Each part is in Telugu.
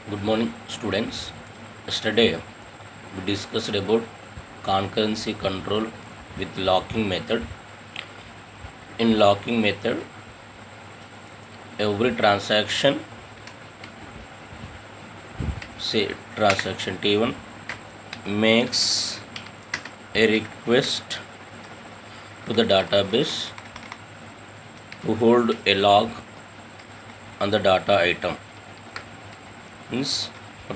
Good morning, students. Yesterday we discussed about concurrency control with locking method. In locking method, every transaction, say transaction T1, makes a request to the database to hold a log on the data item. Means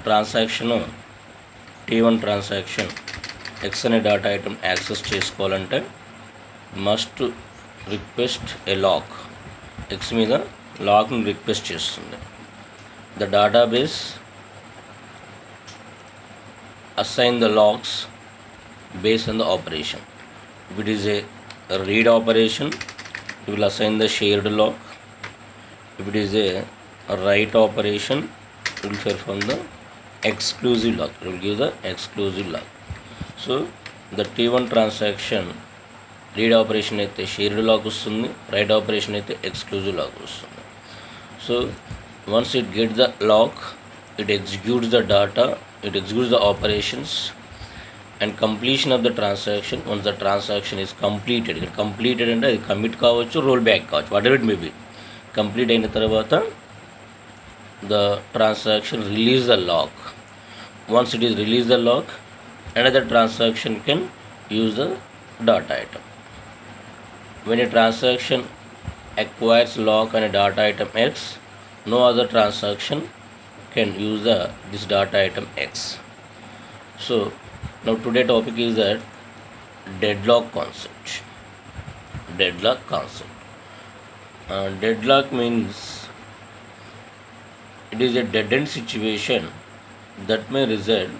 transaction T1 transaction X అనే డేటా ఐటమ్ యాక్సెస్ చేసుకోవాలంటే must request a lock. X మీద లాక్ని రిక్వెస్ట్ చేస్తుంది. The database assign the lakhs based on the operation. If it is a read operation, it will assign the shared lock. If it is a write operation, it will perform the exclusive lock. It will give the exclusive lock. So the T1 transaction read operation అయితే shared lock వస్తుంది, write operation అయితే exclusive lock వస్తుంది. So once it gets the lock, it executes the data, it executes the operations, and completion of the transaction. Once the transaction is completed, it completed అంటే అది కమిట్ కావచ్చు, రోల్ బ్యాక్ కావచ్చు, what ever it may be. Complete అయిన తర్వాత the transaction release the lock. Once it is release the lock, another transaction can use the data item. When a transaction acquires lock on a data item X, no other transaction can use this data item X. So now today topic is that deadlock concept. Deadlock concept. Deadlock means it is a dead end situation that may result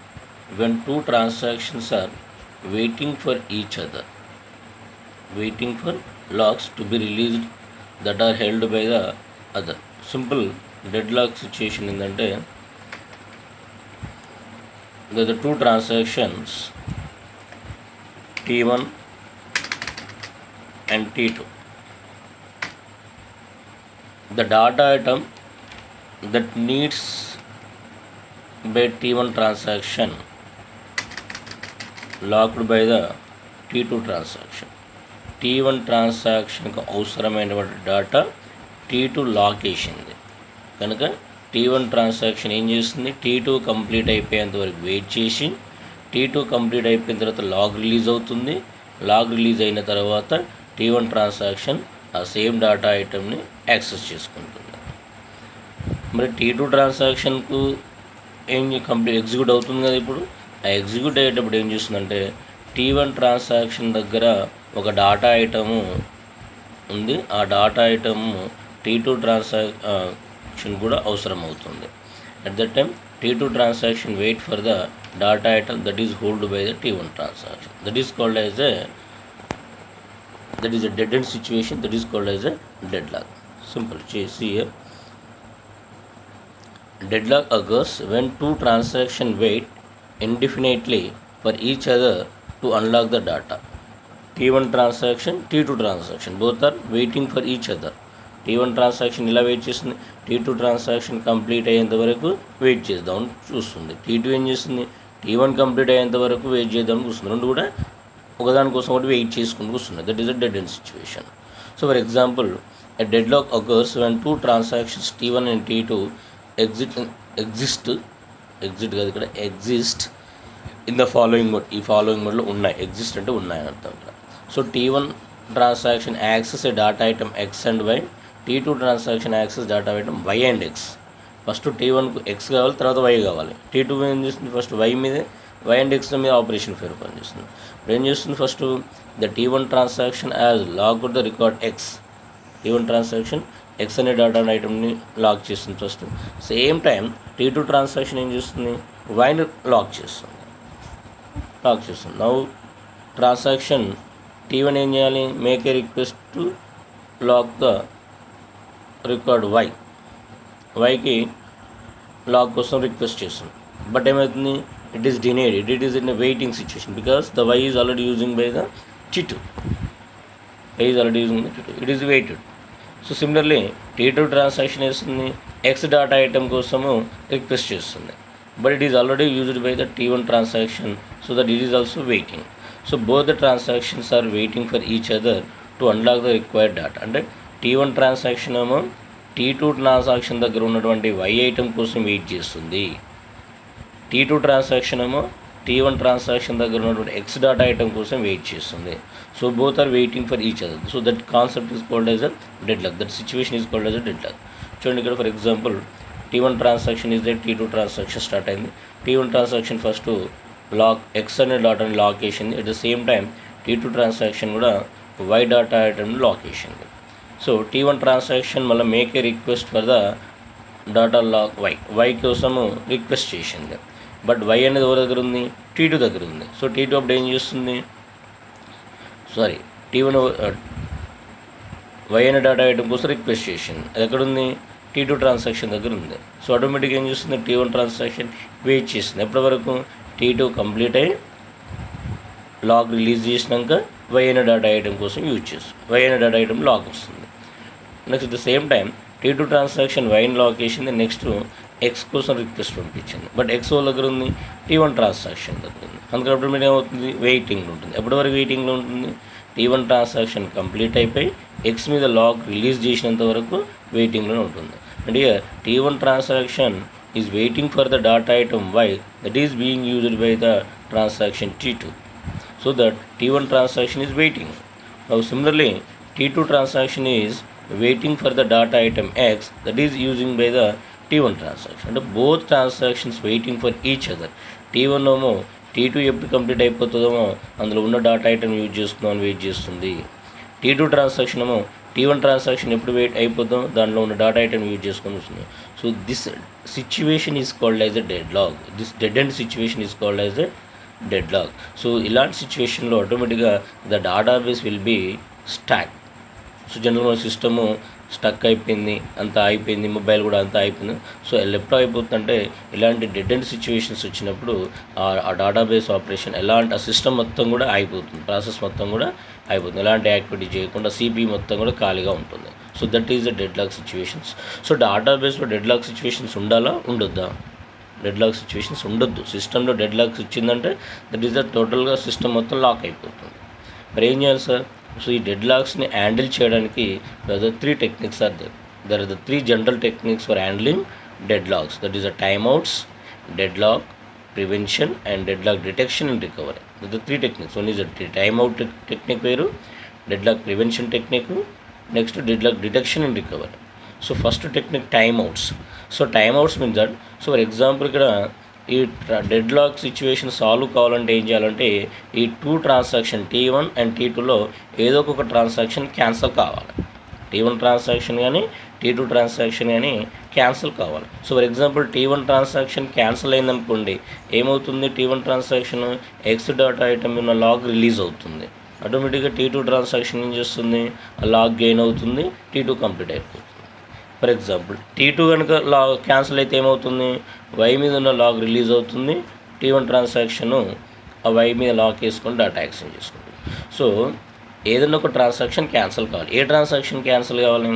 when two transactions are waiting for each other, waiting for locks to be released that are held by the other. Simple deadlock situation ఏంటంటే the two transactions T1 and T2. The data item that needs by T1 transaction locked by the T2 transaction. T1 ట్రాన్సాక్షన్కి అవసరమైనటువంటి డేటా T2 లాక్ చేసింది కనుక T1 ట్రాన్సాక్షన్ ఏం చేస్తుంది, T2 కంప్లీట్ అయిపోయేంత వరకు వెయిట్ చేసి T2 కంప్లీట్ అయిపోయిన తర్వాత లాగ్ రిలీజ్ అవుతుంది. లాగ్ రిలీజ్ అయిన తర్వాత T1 ట్రాన్సాక్షన్ ఆ సేమ్ డేటా ఐటమ్ని యాక్సెస్ చేసుకుంటుంది. మరి T2 ట్రాన్సాక్షన్కు ఏం కంప్లీట్ ఎగ్జిక్యూట్ అవుతుంది కదా. ఇప్పుడు ఆ ఎగ్జిక్యూట్ అయ్యేటప్పుడు ఏం చేస్తుందంటే T1 ట్రాన్సాక్షన్ దగ్గర ఒక డేటా ఐటము ఉంది. ఆ డేటా ఐటమ్ T2 ట్రాన్సాక్షన్ కూడా అవసరం అవుతుంది. At that time T2 transaction wait for the data item that is hold by the T1 transaction. That is called as a dead end situation. That is called as a deadlock. Simple. See here. Deadlock occurs when two transactions wait indefinitely for each other to unlock the data. T1 transaction, T2 transaction, both are waiting for each other. T1 transaction ఇలా వెయిట్ చేస్తుంది, T2 ట్రాన్సాక్షన్ కంప్లీట్ అయ్యేంత వరకు వెయిట్ చేద్దామని చూస్తుంది. T2 ఏం చేస్తుంది, T1 కంప్లీట్ అయ్యేంత వరకు వెయిట్ చేద్దామని చూస్తుంది. రెండు కూడా ఒకదానికోసం ఒకటి వెయిట్ చేసుకుంటూ వస్తుంది. That is a dead end situation. So for example, a dead lock occurs when two transactions T1 and T2 exist in the following mode. ఈ ఫాలోయింగ్ మోడ్లో ఉన్నాయి. ఎగ్జిస్ట్ అంటే ఉన్నాయని అర్థం ఇక్కడ. So T1 transaction access a data item X and Y. T2 transaction access data item Y and X. First T1కు ఎక్స్ కావాలి, తర్వాత వై కావాలి. T2 ఏం చేస్తుంది, ఫస్ట్ వై అండ్ ఎక్స్ మీద ఆపరేషన్ ఫెయిర్ చేస్తుంది. ఇప్పుడు ఏం చేస్తుంది, first the T1 transaction as lock the record X. T1 transaction X అనే డేటా ఐటమ్ని లాక్ చేస్తుంది first. Same time T2 transaction ఏం చేస్తుంది, వైని లాక్ చేస్తుంది. నౌ ట్రాన్సాక్షన్ T1 ఏం చేయాలి, make a request to lock the record వైకి లాక్ కోసం రిక్వెస్ట్ చేస్తుంది. బట్ ఏమవుతుంది, it is denied. It is in a waiting situation because the y is already using by the T2. Y is already using the T2. It is waited. So similarly T2 transaction చేస్తుంది X డాటా ఐటమ్ కోసము రిక్వెస్ట్ చేస్తుంది, but it is already used by the T1 transaction, so that it is also waiting. So both the transactions are waiting for each other to unlock the required data. అంటే T1 ట్రాన్సాక్షన్ ఏమో T2 ట్రాన్సాక్షన్ దగ్గర ఉన్నటువంటి Y ఐటమ్ కోసం వెయిట్ చేస్తుంది, T2 ట్రాన్సాక్షన్ ఏమో T1 ట్రాన్సాక్షన్ దగ్గర ఉన్నటువంటి X డాటా ఐటమ్ కోసం వెయిట్ చేస్తుంది. So both are waiting for each other. So that concept is called as a dead lock. That situation is called as a dead lock. చూడండి ఇక్కడ for example T1 transaction is the T2 transaction start అయింది. T1 transaction first lock X అనే డాటాని లాక్ చేసింది. At the same time T2 transaction కూడా Y డాటా ఐటమ్ని లాక్ చేసింది. సో T1 ట్రాన్సాక్షన్ మళ్ళీ make a request for the data lock Y కోసము రిక్వెస్ట్ చేసింది, బట్ Y అనేది ఎవరి దగ్గర ఉంది? T2 దగ్గర ఉంది. సో T2 అప్పుడు ఏం చేస్తుంది? T1 Y అనే డేటా ఐటమ్ కోసం రిక్వెస్ట్ చేసింది, అది ఎక్కడుంది? T2 ట్రాన్సాక్షన్ దగ్గర ఉంది. సో ఆటోమేటిక్గా ఏం చేస్తుంది? T1 ట్రాన్సాక్షన్ వెయిట్ చేస్తుంది. ఎప్పటి వరకు? T2 కంప్లీట్ అయ్యి లాక్ రిలీజ్ చేసినాక Y అనే డేటా ఐటమ్ కోసం యూజ్ చేస్తుంది, Y అనే డేటా ఐటమ్ లాక్ వస్తుంది. Next at the same time T2 transaction Yని లాక్ చేసింది, నెక్స్ట్ X కోసం రిక్వెస్ట్ పంపించింది, బట్ X వాళ్ళ దగ్గర ఉంది? T1 ట్రాన్సాక్షన్ దగ్గర ఉంది. అందుకని అప్పుడు ఏమవుతుంది? వెయిటింగ్లో ఉంటుంది. ఎప్పటి వరకు వెయిటింగ్లో ఉంటుంది? T1 ట్రాన్సాక్షన్ కంప్లీట్ అయిపోయి X మీద లాక్ రిలీజ్ చేసినంత వరకు వెయిటింగ్లో ఉంటుంది. అంటే T1 transaction is waiting for the data item Y that is being used by the transaction T2. So that T1 transaction is waiting. Now similarly T2 transaction is waiting for the data item X that is using by the T1 transaction. అంటే both transactions waiting for each other. T1 ఏమో T2 ఎప్పుడు కంప్లీట్ అయిపోతుందో అందులో ఉన్న డాటా ఐటమ్ యూజ్ చేసుకుందామని వెయిట్ చేస్తుంది. T2 ట్రాన్సాక్షన్ ఏమో T1 ట్రాన్సాక్షన్ ఎప్పుడు వెయిట్ అయిపోతుందో దానిలో ఉన్న డాటా ఐటమ్ యూజ్ చేసుకొని వస్తుంది. So this situation is called as a dead lock. This dead end situation is called as a dead lock. So ఇలాంటి సిచ్యువేషన్లో ఆటోమేటిక్గా the database will be stuck. So జనరల్గా సిస్టము స్టక్ అయిపోయింది, అంతా అయిపోయింది, మొబైల్ కూడా అంతా అయిపోయింది. సో ఎప్పుడు అయిపోతుందంటే ఇలాంటి డెడ్ ఎండ్ సిచ్యువేషన్స్ వచ్చినప్పుడు ఆ డేటాబేస్ ఆపరేషన్ ఎలాంటి ఆ సిస్టమ్ మొత్తం కూడా అయిపోతుంది, ప్రాసెస్ మొత్తం కూడా అయిపోతుంది, ఎలాంటి యాక్టివిటీ చేయకుండా సిపి మొత్తం కూడా ఖాళీగా ఉంటుంది. So that is the dead lock situations. So డేటాబేస్లో డెడ్ లాక్ సిచ్యువేషన్స్ ఉండాలా ఉండొద్దా? డెడ్ లాక్ సిచ్యువేషన్స్ ఉండొద్దు. సిస్టంలో డెడ్ లాక్స్ ఇచ్చిందంటే దట్ ఈస్ ద టోటల్గా సిస్టమ్ మొత్తం లాక్ అయిపోతుంది. మరి ఏం చేయాలి సార్? సో ఈ డెడ్ లాక్స్ని హ్యాండిల్ చేయడానికి the 3 techniques are there. There are the 3 general techniques for handling dead locks. That is the time outs, dead lock prevention and dead lock detection and recovery. The 3 techniques. One is the time out technique వేరు, dead lock prevention technique, next dead lock detection and recovery. So first technique time outs. So time outs means that, so for example ఇక్కడ ఈ డెడ్ లాక్ సిచ్యువేషన్ సాల్వ్ కావాలంటే ఏం చేయాలంటే ఈ 2 ట్రాన్సాక్షన్ T1 అండ్ T2లో ఏదో ఒక ట్రాన్సాక్షన్ క్యాన్సిల్ కావాలి. T1 ట్రాన్సాక్షన్ కానీ T2 ట్రాన్సాక్షన్ కానీ క్యాన్సిల్ కావాలి. So for example T1 transaction cancel అయిందనుకోండి, ఏమవుతుంది? T1 transaction X data item ఉన్న లాగ్ రిలీజ్ అవుతుంది. ఆటోమేటిక్గా T2 ట్రాన్సాక్షన్ ఏం చేస్తుంది? ఆ లాగ్ గెయిన్ అవుతుంది, T2 కంప్లీట్ అయిపోతుంది. ఫర్ ఎగ్జాంపుల్ T2 కనుక లాగ్ క్యాన్సిల్ అయితే ఏమవుతుంది? Y మీద ఉన్న లాగ్ రిలీజ్ అవుతుంది, T1 ట్రాన్సాక్షన్ ఆ Y మీద లాక్ వేసుకొని డేటా యాక్సెస్ చేసుకుంటుంది. సో ఏదైనా ఒక ట్రాన్సాక్షన్ క్యాన్సిల్ కావాలి. ఏ ట్రాన్సాక్షన్ క్యాన్సిల్ కావాలి?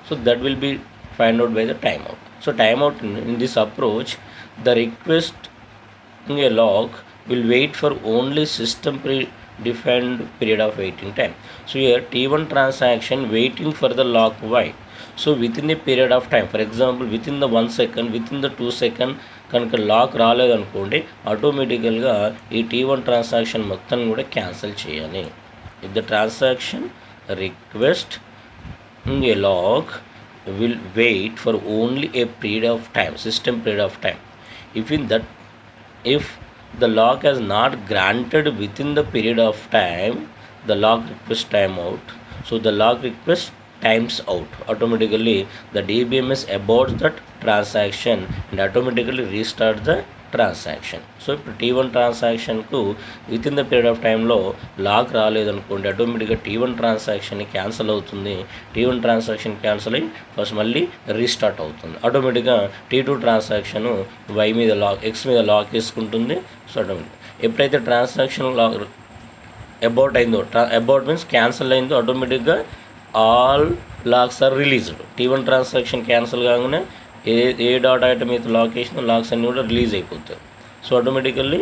So that will be find out by the time out. So time out in this approach the request a lock will wait for only system defined period of waiting time. So here T1 transaction waiting for the lock Y. So within a period of time, for example within the 1 second, within the 2 second కనుక లాక్ రాలేదనుకోండి, ఆటోమేటికల్గా ఈ T1 ట్రాన్సాక్షన్ మొత్తం కూడా క్యాన్సిల్ చేయాలి. If the transaction request a lock will wait for only a period of time, system period of time. If the lock has not granted within the period of time, the lock request time out. So the lock request times out. Automatically the DBMS aborts that transaction and automatically restart the transaction. So ఇప్పుడు T1 ట్రాన్సాక్షన్కు with in the period of టైంలో లాక్ రాలేదనుకోండి, ఆటోమేటిక్గా T1 ట్రాన్సాక్షన్ క్యాన్సిల్ అవుతుంది. T1 ట్రాన్సాక్షన్ క్యాన్సిల్ అయ్యి ఫస్ట్ మళ్ళీ రీస్టార్ట్ అవుతుంది. ఆటోమేటిక్గా T2 ట్రాన్సాక్షన్ Y మీద లాక్, X మీద లాక్ వేసుకుంటుంది. సో ఆటోమేటిక్ ఎప్పుడైతే ట్రాన్సాక్షన్ లాక్ అబౌట్ అయిందో, అబౌట్ మీన్స్ క్యాన్సిల్ అయిందో, ఆటోమేటిక్గా all locks are released. T1 transaction cancel కాగానే ఏ డాట్ ఐటమ్ అయితే లాక్ చేసిన లాక్స్ అన్నీ కూడా రిలీజ్ అయిపోతాయి. So automatically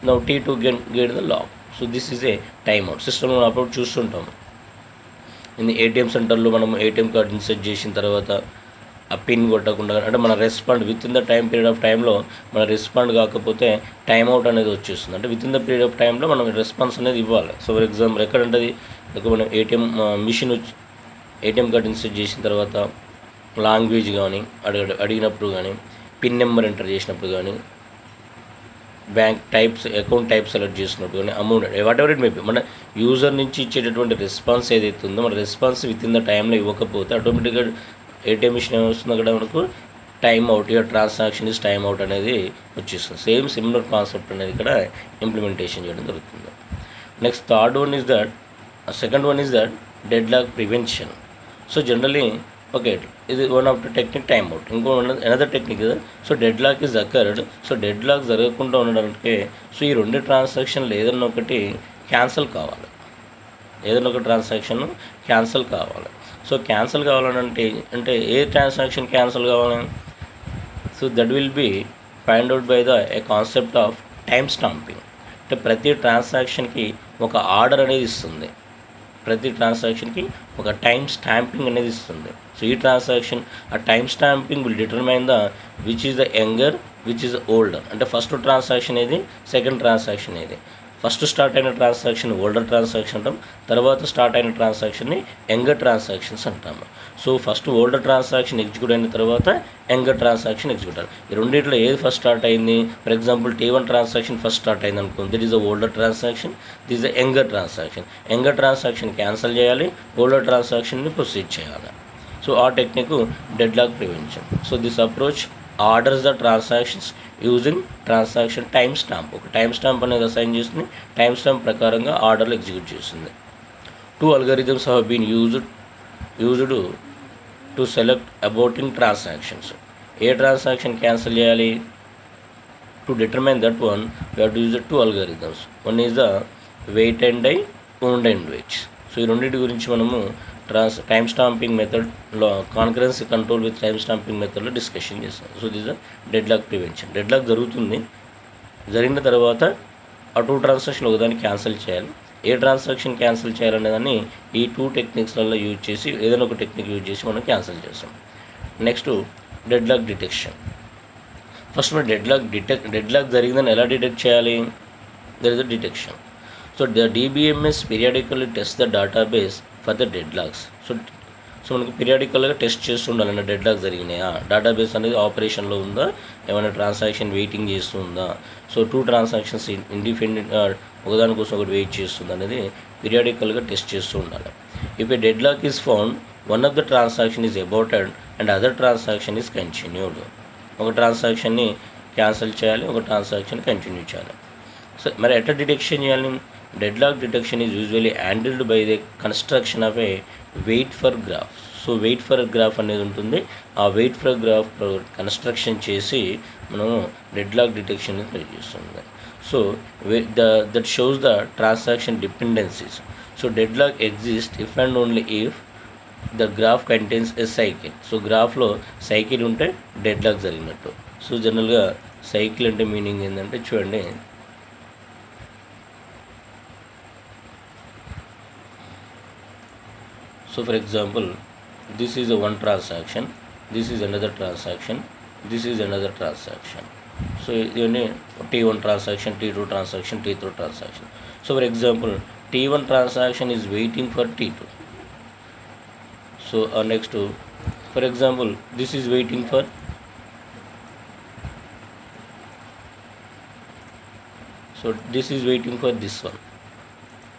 now T2 get the lock. So this is a time out. సిస్టమ్లో అప్పుడు చూస్తుంటాము. ఇది ఏటీఎం సెంటర్లో మనం ఏటీఎం కార్డు ఇన్సర్ట్ చేసిన తర్వాత ఆ పిన్ కొట్టకుండా అంటే మన respond with in the time period of టైంలో మన రెస్పాండ్ కాకపోతే టైం అవుట్ అనేది వచ్చేస్తుంది. అంటే with in the period of టైంలో మనం రెస్పాన్స్ అనేది ఇవ్వాలి. సో ఫర్ ఎగ్జాంపుల్ ఎక్కడ ఉంటుంది, మనం ATM machine ATM card insert చేసిన తర్వాత లాంగ్వేజ్ కానీ అడిగినప్పుడు కానీ పిన్ నెంబర్ ఎంటర్ చేసినప్పుడు కానీ bank types account type select చేసినప్పుడు కానీ amount what ever it may be మన యూజర్ నుంచి ఇచ్చేటటువంటి రెస్పాన్స్ ఏదైతే ఉందో మన రెస్పాన్స్ విత్ ఇన్ ద టైంలో ఇవ్వకపోతే ఆటోమేటిక్గా ఏటీఎం మిషన్ ఏమొస్తుంది అక్కడ మనకు time out, your transaction is time out అనేది వచ్చేస్తుంది. సేమ్ సిమిలర్ కాన్సెప్ట్ అనేది ఇక్కడ ఇంప్లిమెంటేషన్ చేయడం జరుగుతుంది. Next second one is that dead lock prevention. So generally okay, ఇది one of the technique time out. ఇంకో అనదర్ టెక్నిక్ ఇది. So dead lock is occurred. So dead lock జరగకుండా ఉండడానికి సో ఈ రెండు ట్రాన్సాక్షన్లు ఏదన్నా ఒకటి క్యాన్సిల్ కావాలి. ఏదైనా ఒక ట్రాన్సాక్షన్ క్యాన్సిల్ కావాలి. సో క్యాన్సిల్ కావాలంటే అంటే ఏ ట్రాన్సాక్షన్ క్యాన్సిల్ కావాలి? So that will be find out by A concept of time stamping. అంటే ప్రతి ట్రాన్సాక్షన్కి ఒక ఆర్డర్ అనేది ఇస్తుంది. ప్రతి ట్రాన్సాక్షన్కి ఒక టైం స్టాంపింగ్ అనేది ఇస్తుంది. సో ఈ ట్రాన్సాక్షన్ ఆ time stamping will determine which is the younger, which is older. అంటే ఫస్ట్ ట్రాన్సాక్షన్ ఏది, సెకండ్ ట్రాన్సాక్షన్ ఏది. ఫస్ట్ స్టార్ట్ అయిన ట్రాన్సాక్షన్ ఓల్డర్ ట్రాన్సాక్షన్ అంటాం, తర్వాత స్టార్ట్ అయిన ట్రాన్సాక్షన్ని యంగర్ ట్రాన్సాక్షన్స్ అంటాము. So first older transaction execute అయిన తర్వాత యంగర్ ట్రాన్సాక్షన్ ఎగ్జిక్యూట్ అవ్వాలి. ఈ రెండింటిలో ఏది ఫస్ట్ స్టార్ట్ అయింది? For example T1 transaction first start అయింది అనుకోండి, that is the older transaction, this is the younger transaction. Younger transaction cancel చేయాలి, ఓల్డర్ ట్రాన్సాక్షన్ని ప్రొసీడ్ చేయాలి. సో ఆ technique dead lock prevention. So this approach orders the transactions using transaction time stamp. ఒక టైం స్టాంప్ అనేది అసైన్ చేస్తుంది, టైం స్టాంప్ ప్రకారంగా ఆర్డర్లు ఎగ్జిక్యూట్ చేస్తుంది. 2 algorithms have been used to select aborting transactions. ఏ ట్రాన్సాక్షన్ క్యాన్సిల్ చేయాలి? To determine that one we have to use the 2 algorithms. One is the wait and die, owned and wait. So ఈ రెండింటి గురించి మనము టైమ్ స్టాంపింగ్ మెథడ్లో concurrency control with time stamping మెథడ్లో డిస్కషన్ చేస్తాం. So this the dead lock prevention. Dead lock జరుగుతుంది, జరిగిన తర్వాత ఆ 2 ట్రాన్సాక్షన్ ఒకదాన్ని క్యాన్సిల్ చేయాలి. ఏ ట్రాన్సాక్షన్ క్యాన్సిల్ చేయాలనే దాన్ని ఈ 2 టెక్నిక్స్లలో యూజ్ చేసి ఏదైనా ఒక టెక్నిక్ యూజ్ చేసి మనం క్యాన్సిల్ చేస్తాం. Next dead lock detection. First మనం డెడ్ లాక్ జరిగిందని ఎలా డిటెక్ట్ చేయాలి? There is the detection. So the DBMS periodically test the database for the deadlocks. So మనకు పీరియాడికల్గా టెస్ట్ చేస్తుండాలన్న డెడ్ లాక్ జరిగినాయా, డేటాబేస్ అనేది ఆపరేషన్లో ఉందా, ఏమైనా ట్రాన్సాక్షన్ వెయిటింగ్ చేస్తుందా, సో 2 ట్రాన్సాక్షన్స్ ఇండిపెండెంట్ ఒకదానికోసం ఒకటి వెయిట్ చేస్తుంది అనేది పీరియాడికల్గా టెస్ట్ చేస్తూ ఉండాలి. If a dead lock is found, one of the transaction is aborted and other transaction is continued. ఒక ట్రాన్సాక్షన్ని క్యాన్సిల్ చేయాలి, ఒక ట్రాన్సాక్షన్ కంటిన్యూ చేయాలి. సో మరి ఎట్లా డిటెక్షన్ చేయాలి? Dead lock detection is usually handled by the construction of a wait for graph. So wait for graph అనేది ఉంటుంది. ఆ వెయిట్ ఫర్ గ్రాఫ్ కన్స్ట్రక్షన్ చేసి మనము డెడ్ లాక్ డిటెక్షన్ ట్రై చేస్తుంది. So that shows the transaction dependencies. So dead lock exist if and only if the graph contains a cycle. So గ్రాఫ్లో సైకిల్ ఉంటే డెడ్ లాక్ జరిగినట్టు. సో జనరల్గా సైకిల్ అంటే మీనింగ్ ఏంటంటే చూడండి, so for example this is a one transaction, this is another transaction, this is another transaction. So T1 transaction, T2 transaction, T3 transaction. So for example T1 transaction is waiting for T2. So next to, for example this is waiting for, so this is waiting for this one.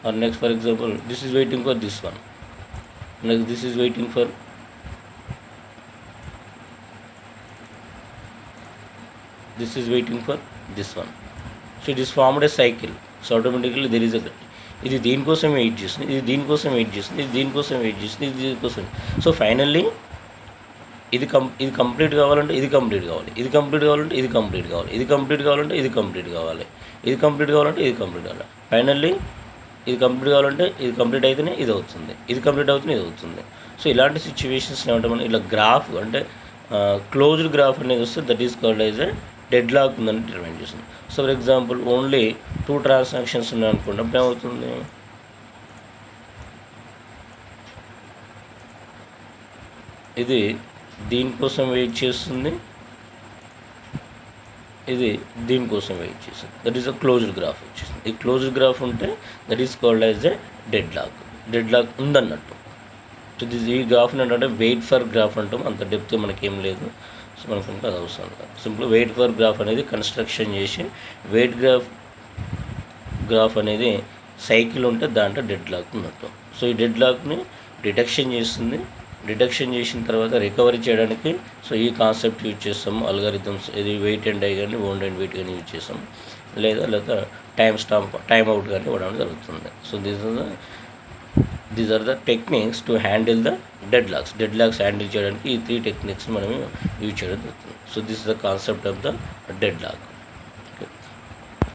Or next for example this is waiting for this one. Next this is waiting for, this is waiting for this one. So it is formed a cycle. So automatically there is a, ఇది దీనికోసం వెయిట్ చేస్తుంది, ఇది దీనికోసం వెయిట్ చేస్తుంది, ఇది దీనికోసం వెయిట్ చేస్తుంది, ఇది దీనికోసం. సో ఫైనల్లీ ఇది కంప్లీట్ కావాలంటే ఇది కంప్లీట్ కావాలి, ఇది కంప్లీట్ కావాలంటే ఇది కంప్లీట్ కావాలి, ఇది కంప్లీట్ కావాలంటే ఇది కంప్లీట్ కావాలి, ఇది కంప్లీట్ కావాలంటే ఇది కంప్లీట్ కావాలి. ఫైనల్లీ ఇది కంప్లీట్ కావాలంటే ఇది కంప్లీట్ అయితేనే ఇది అవుతుంది, ఇది కంప్లీట్ అవుతూనే ఇది అవుతుంది. సో ఇలాంటి సిచ్యువేషన్స్ ఏమంటే మనం ఇలా గ్రాఫ్ అంటే క్లోజ్డ్ గ్రాఫ్ అనేది వస్తే that is called as a dead lock ఉందని డిటర్మైన్ చేస్తుంది. So for example only 2 transactions ఉన్నాయి అనుకోండి, అప్పుడు ఏమవుతుంది, ఇది దీనికోసం వెయిట్ చేస్తుంది, ఇది దీనికోసం వెయిట్ చేస్తుంది, that is a closed graph వచ్చేస్తుంది. ఈ క్లోజ్డ్ గ్రాఫ్ ఉంటే that is called as a dead lock ఉందన్నట్టు. సో ఈ గ్రాఫ్ని అంటే వెయిట్ ఫర్ గ్రాఫ్ అంటాం, అంత డెప్త్ మనకేం లేదు. సో మనకు అది అవసరం కాదు. సింపుల్ వెయిట్ ఫర్ గ్రాఫ్ అనేది కన్స్ట్రక్షన్ చేసి వెయిట్ గ్రాఫ్ అనేది సైకిల్ ఉంటే దాంట్లో డెడ్ లాక్ ఉన్నట్టు. సో ఈ డెడ్ లాక్ని డిటెక్షన్ చేస్తుంది. డిటెక్షన్ చేసిన తర్వాత రికవరీ చేయడానికి సో ఈ కాన్సెప్ట్ యూజ్ చేస్తాము. అల్గారిథమ్స్ ఇది వెయిట్ అండ్ డై కానీ ఓన్డ్ అండ్ వెయిట్ కానీ యూజ్ చేస్తాము, లేదా టైమ్ అవుట్ కానీ ఇవ్వడం జరుగుతుంది. So these are the techniques to handle the deadlocks handle చేయడానికి ఈ 3 టెక్నిక్స్ మనం యూజ్ చేయడం జరుగుతుంది. So this is the concept of the dead lock.